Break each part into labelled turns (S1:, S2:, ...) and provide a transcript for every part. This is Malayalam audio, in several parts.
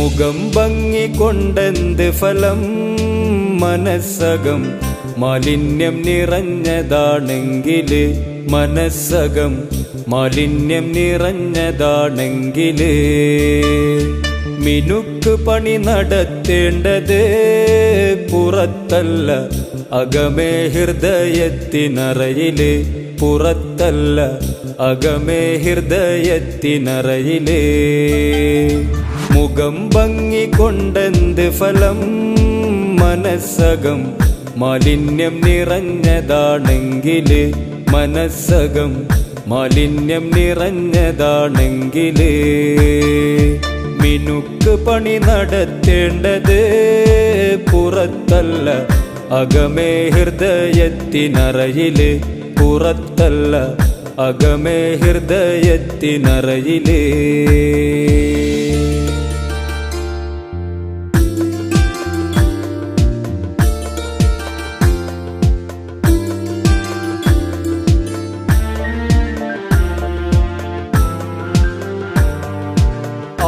S1: മുഖം ഭംഗി കൊണ്ടെന്ത് ഫലം മനസ്സകം മാലിന്യം നിറഞ്ഞതാണെങ്കില് മനസ്സകം മാലിന്യം നിറഞ്ഞതാണെങ്കില് മിനുക്ക് പണി നടത്തേണ്ടത് പുറത്തല്ല അകമേ ഹൃദയത്തിനറയില് പുറത്തല്ല അകമേ ഹൃദയത്തിനറയില് മുഖം ഭംഗി കൊണ്ടെന്ത് ഫലം മനസ്സകം മാലിന്യം നിറഞ്ഞതാണെങ്കില് മനസ്സകം മാലിന്യം നിറഞ്ഞതാണെങ്കില് മിനുക്ക് പണി നടത്തേണ്ടത് പുറത്തല്ല അകമേ ഹൃദയത്തിനറയില് പുറത്തല്ല അകമേ ഹൃദയത്തിനറയില്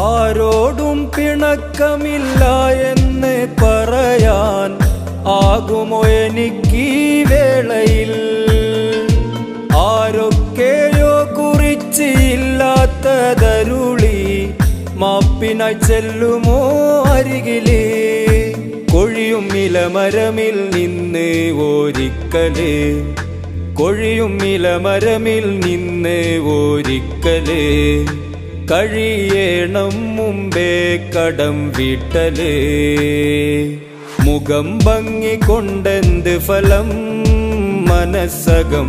S1: ആരോടും പിണക്കമില്ല എന്ന് പറയാൻ ആകുമോ എനിക്കീ വേളയിൽ ആരൊക്കെയോ കുറിച്ച് ഇല്ലാത്തതരുളി മാപ്പിനായി ചെല്ലുമോ അരികില് കൊഴിയും ഇലമരമിൽ നിന്ന് ഒരിക്കല് കൊഴിയും ഇലമരമിൽ നിന്ന് ഒരിക്കല് കഴിയണം മുമ്പേ കടം വീട്ടല് മുഖം ഭംഗി കൊണ്ടെന്ത് ഫലം മനസ്സകം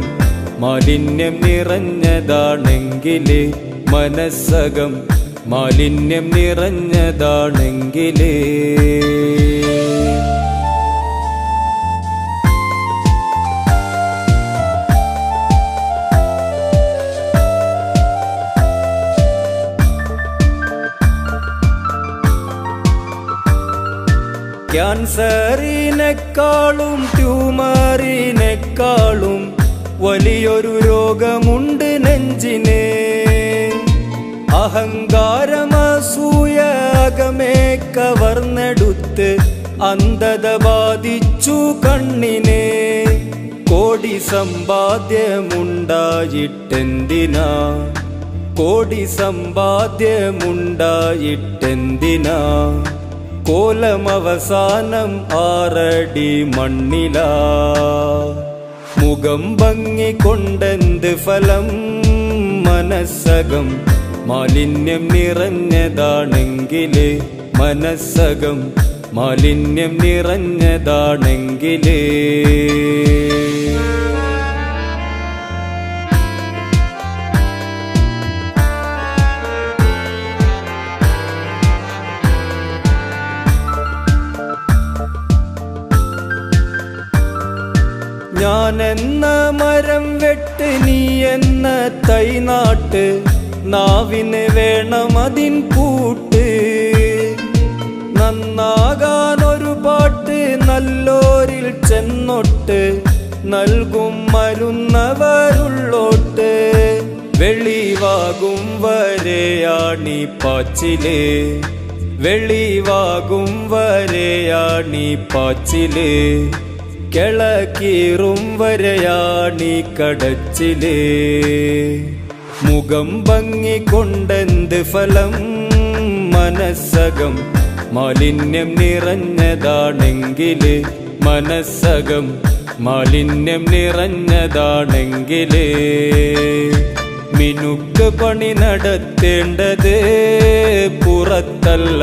S1: മാലിന്യം നിറഞ്ഞതാണെങ്കില് മനസ്സകം മാലിന്യം നിറഞ്ഞതാണെങ്കില് ക്യാൻസറിനെക്കാളും ട്യൂമറിനെക്കാളും വലിയൊരു രോഗമുണ്ട് നെഞ്ചിന് അഹങ്കാരമസൂയ അകമേ കവർന്നെടുത്ത് അന്ധത ബാധിച്ചു കണ്ണിന് കോടി സമ്പാദ്യമുണ്ടായിട്ടെന്തിനാ കോടി സമ്പാദ്യമുണ്ടായിട്ടെന്തിനാ കോലമവസാനം 6 അടി മണ്ണിലാ മുഖം ഭംഗി കൊണ്ടെന്ത് ഫലം മനസ്സകം മാലിന്യം നിറഞ്ഞതാണെങ്കില് മനസ്സകം മാലിന്യം നിറഞ്ഞതാണെങ്കില് ഞാനെന്ന മരം വെട്ട് നീ എന്ന തൈ നാട്ട് നാവിന് വേണം അതിൻ കൂട്ട് നന്നാകാനൊരു പാട്ട് നല്ലോരിൽ ചെന്നൊട്ട് നൽകും മരുന്നവരുള്ളോട്ട് വെളിവാകും വരെയാണീ പാച്ചില് വെളിവാകും വരെയാണീ പാച്ചില് കിളക്കീറും വരെയാണീ കടച്ചില് മുഖം ഭംഗി കൊണ്ടെന്ത് ഫലം മനസ്സകം മാലിന്യം നിറഞ്ഞതാണെങ്കില് മനസ്സകം മാലിന്യം നിറഞ്ഞതാണെങ്കില് മിനുക്ക് പണി നടത്തേണ്ടത് പുറത്തല്ല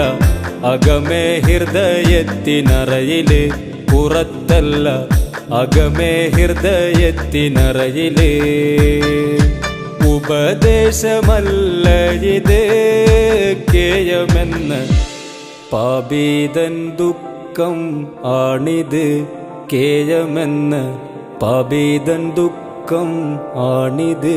S1: അകമേ ഹൃദയത്തിനറയില് പുറത്തല്ല അകമേ ഹൃദയത്തിനറയില് ഉപദേശമല്ല ഇത് കേയമെന്ന് പാപീതൻ ദുഃഖം ആണിത് കേയമെന്ന് പാപീതൻ ദുഃഖം ആണിത്.